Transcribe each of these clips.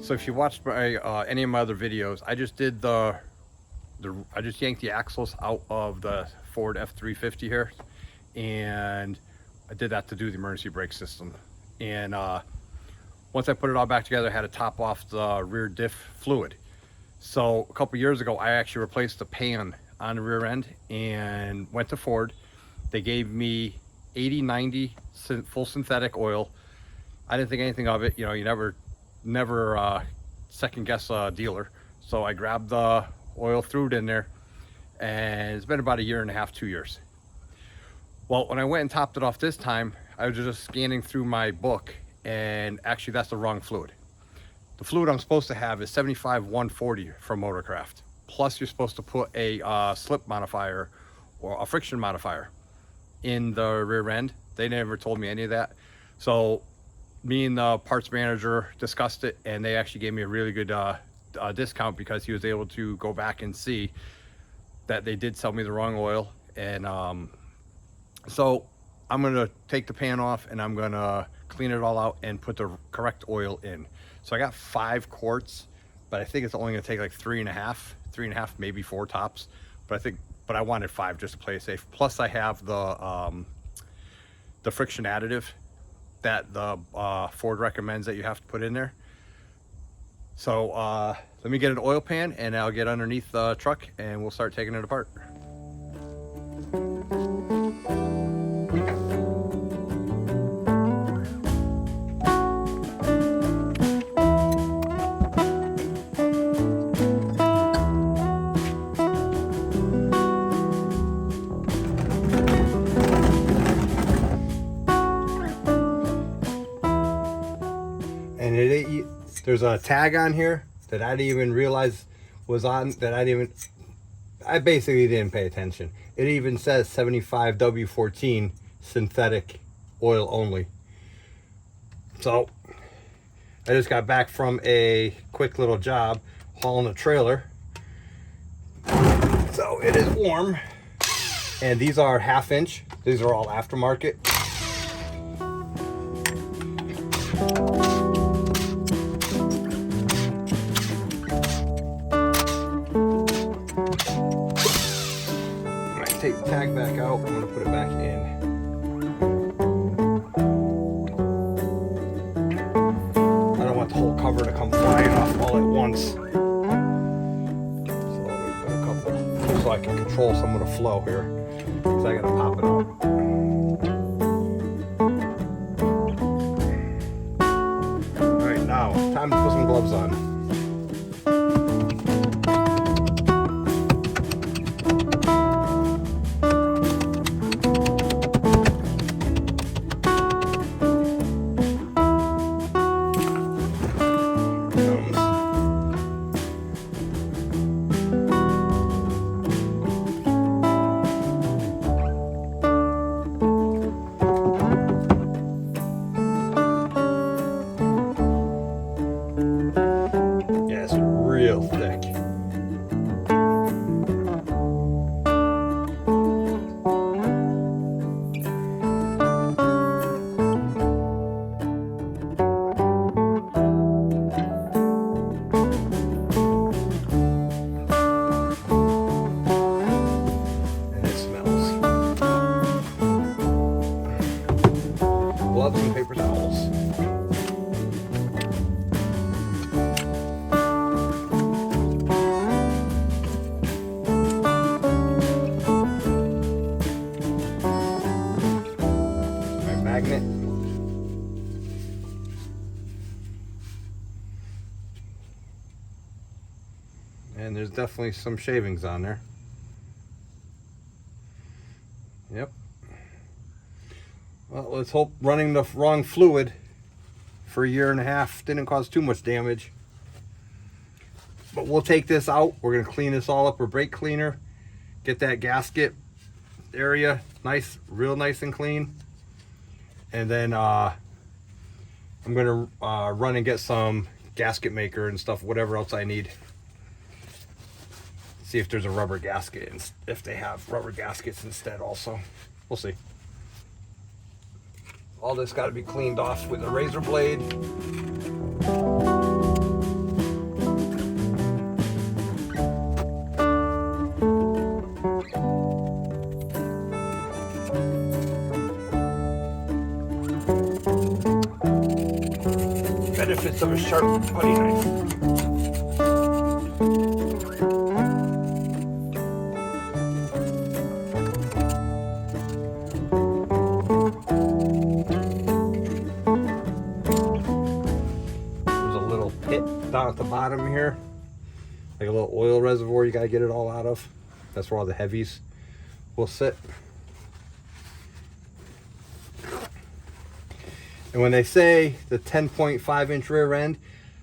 So if you watched my any of my other videos, I just did I just yanked the axles out of the Ford F350 here, and I did that to do the emergency brake system. And once I put it all back together, I had to top off the rear diff fluid. So a couple years ago, I actually replaced the pan on the rear end and went to Ford. They gave me 80-90 full synthetic oil. I didn't think anything of it. You know, you never second guess a dealer. So I grabbed the oil, threw it in there, and it's been about 1.5 years, 2 years. Well, when I went and topped it off this time, I was just scanning through my book, and actually that's the wrong fluid. The fluid I'm supposed to have is 75-140 from Motorcraft. Plus you're supposed to put a slip modifier or a friction modifier in the rear end. They never told me any of that. So me and the parts manager discussed it, and they actually gave me a really good discount because he was able to go back and see that they did sell me the wrong oil. And so I'm gonna take the pan off and I'm gonna clean it all out and put the correct oil in. So I got 5 quarts, but I think it's only gonna take like 3.5, maybe 4 tops. But I wanted 5 just to play it safe. Plus I have the friction additive that the Ford recommends that you have to put in there. So let me get an oil pan and I'll get underneath the truck and we'll start taking it apart. There's a tag on here that I didn't even realize was on, I basically didn't pay attention. It even says 75W14 synthetic oil only. So I just got back from a quick little job hauling a trailer. So it is warm. And these are 1/2 inch. These are all aftermarket. Take the tag back out. I'm going to put it back in. I don't want the whole cover to come flying off all at once. So let me put a couple so I can control some of the flow here. Because I got to pop it out. Alright, now time to put some gloves on. Real thick. And it smells. Gloves and paper towels. Magnet. And there's definitely some shavings on there. Yep. Well, let's hope running the wrong fluid for 1.5 years didn't cause too much damage. But we'll take this out. We're going to clean this all up with brake cleaner. Get that gasket area nice, real nice and clean. And then I'm gonna run and get some gasket maker and stuff, whatever else I need. See if there's a rubber gasket and if they have rubber gaskets instead also. We'll see. All this got to be cleaned off with a razor blade. benefits of a sharp putty knife. There's a little pit down at the bottom here, like a little oil reservoir you gotta get it all out of. That's where all the heavies will sit. And when they say the 10.5 inch rear end,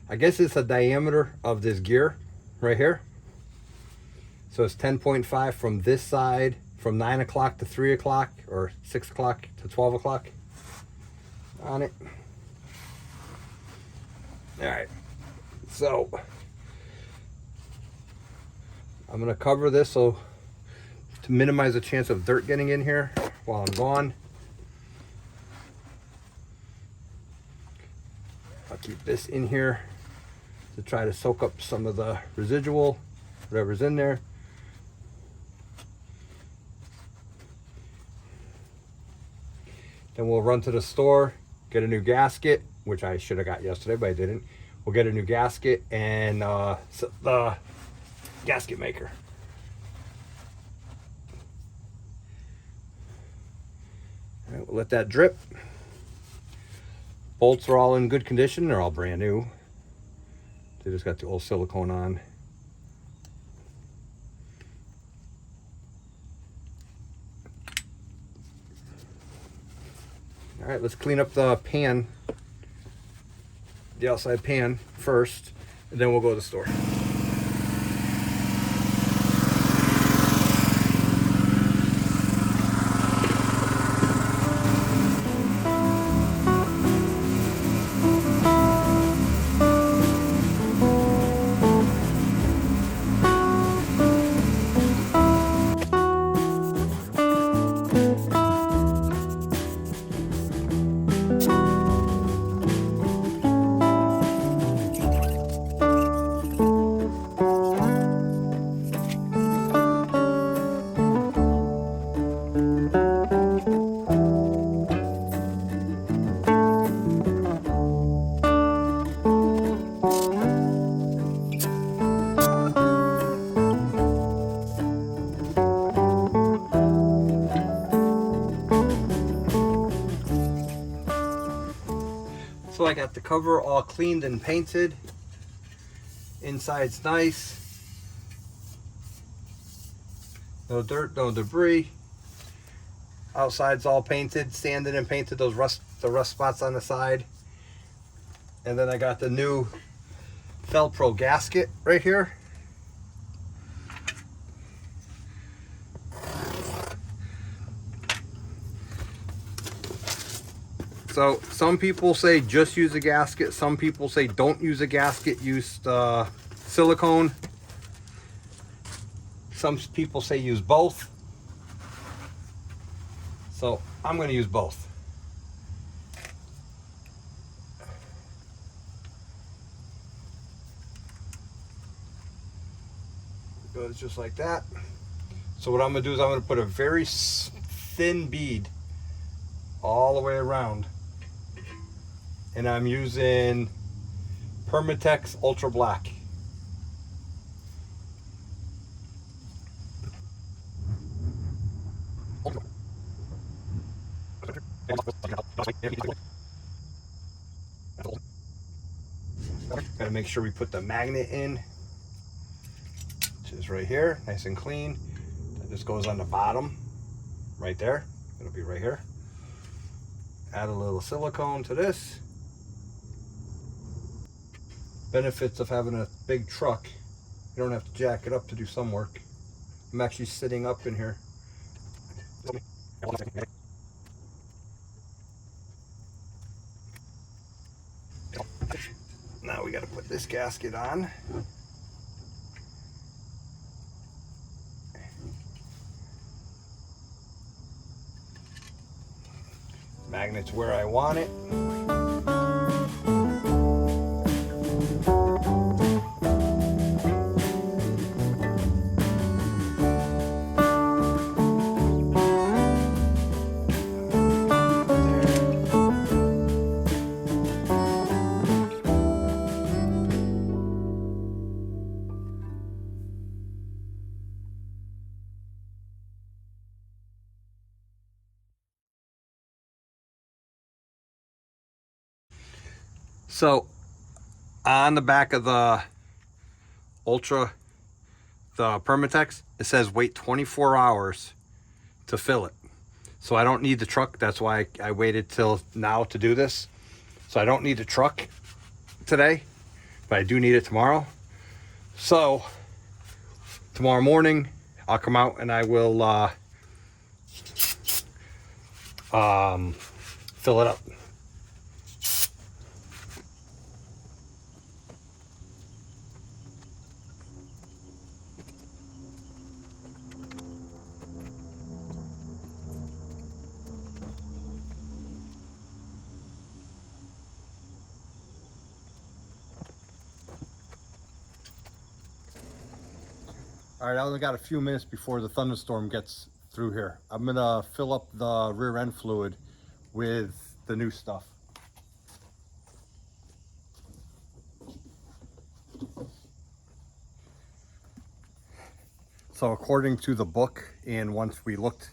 I guess it's the diameter of this gear right here. So it's 10.5 from this side, from 9 o'clock to 3 o'clock, or 6 o'clock to 12 o'clock on it. All right, so I'm gonna cover this so to minimize the chance of dirt getting in here while I'm gone. I'll keep this in here to try to soak up some of the residual, whatever's in there. Then we'll run to the store, get a new gasket, which I should have got yesterday, but I didn't. We'll get a new gasket and the gasket maker. All right, we'll let that drip. Bolts are all in good condition. They're all brand new. They just got the old silicone on. All right, let's clean up the pan, the outside pan first, and then we'll go to the store. So I got the cover all cleaned and painted. Inside's nice. No dirt, no debris. Outside's all painted, sanded and painted, the rust spots on the side. And then I got the new Felpro gasket right here. So some people say just use a gasket. Some people say don't use a gasket, use silicone. Some people say use both. So I'm going to use both. Goes just like that. So what I'm going to do is I'm going to put a very thin bead all the way around. And I'm using Permatex Ultra Black. Gotta make sure we put the magnet in, which is right here, nice and clean. That just goes on the bottom, right there. It'll be right here. Add a little silicone to this. Benefits of having a big truck, you don't have to jack it up to do some work. I'm actually sitting up in here. Now we got to put this gasket on. Magnet's where I want it. So on the back of the Ultra, the Permatex, it says wait 24 hours to fill it. So I don't need the truck. That's why I waited till now to do this. So I don't need the truck today, but I do need it tomorrow. So tomorrow morning I'll come out and I will fill it up. All right, I only got a few minutes before the thunderstorm gets through here. I'm gonna fill up the rear end fluid with the new stuff. So according to the book, and once we looked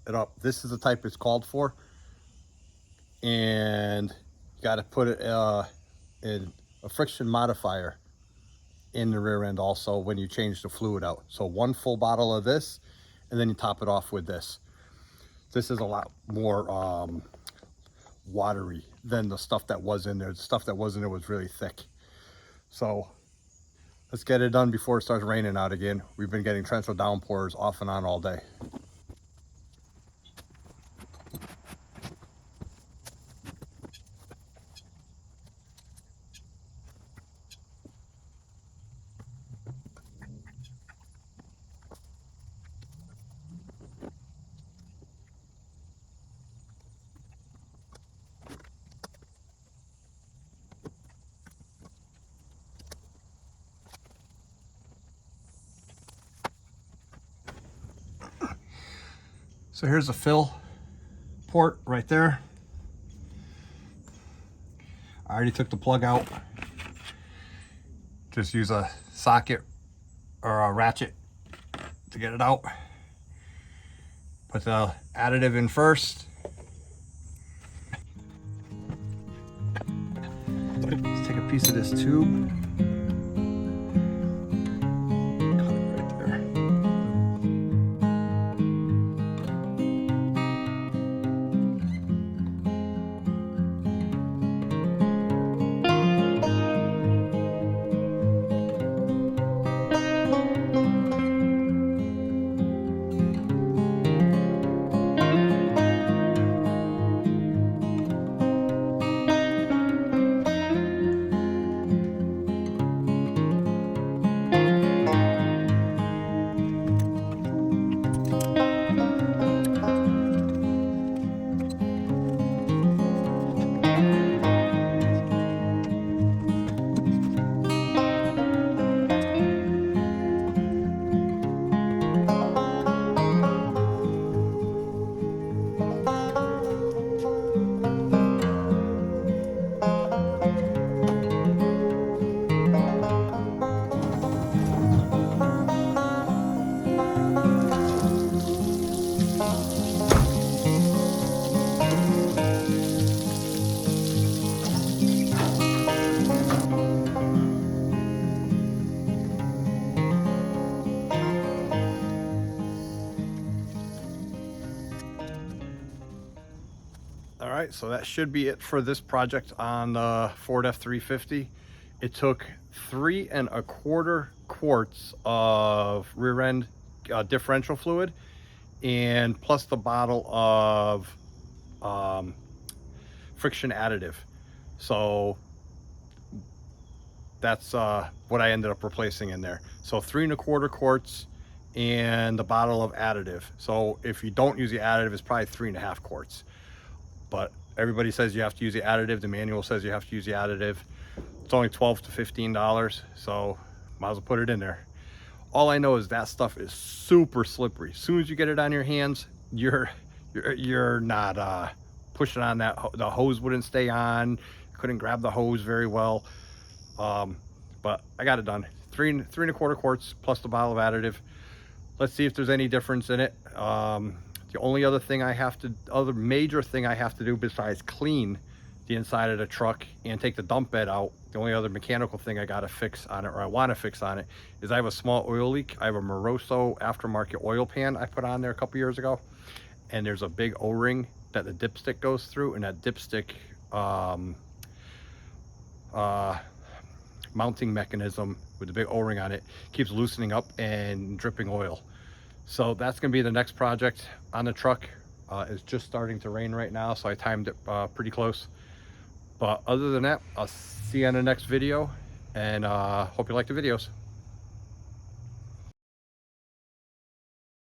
it up, this is the type it's called for. And you gotta put it in a friction modifier in the rear end also when you change the fluid out. So one full bottle of this, and then you top it off with this. This is a lot more watery than the stuff that was in there. The stuff that was in there was really thick. So let's get it done before it starts raining out again. We've been getting torrential downpours off and on all day. So here's the fill port right there. I already took the plug out. Just use a socket or a ratchet to get it out. Put the additive in first. Let's take a piece of this tube. Cut it right there. All right, so that should be it for this project on the Ford F350. It took 3 1/4 quarts of rear end differential fluid, and plus the bottle of friction additive. So that's what I ended up replacing in there. So 3 1/4 quarts and the bottle of additive. So if you don't use the additive, it's probably 3 1/2 quarts. But everybody says you have to use the additive. The manual says you have to use the additive. It's only $12 to $15, so might as well put it in there. All I know is that stuff is super slippery. As soon as you get it on your hands, you're not pushing on that. The hose wouldn't stay on. Couldn't grab the hose very well. But I got it done. 3 1/4 quarts plus the bottle of additive. Let's see if there's any difference in it. The only other thing other major thing I have to do besides clean the inside of the truck and take the dump bed out. The only other mechanical thing I got to fix on it, or I want to fix on it, is I have a small oil leak. I have a Moroso aftermarket oil pan I put on there a couple years ago, and there's a big O-ring that the dipstick goes through, and that dipstick mounting mechanism with the big O-ring on it keeps loosening up and dripping oil. So that's going to be the next project on the truck. It's just starting to rain right now, so I timed it pretty close. But other than that, I'll see you on the next video, and hope you like the videos.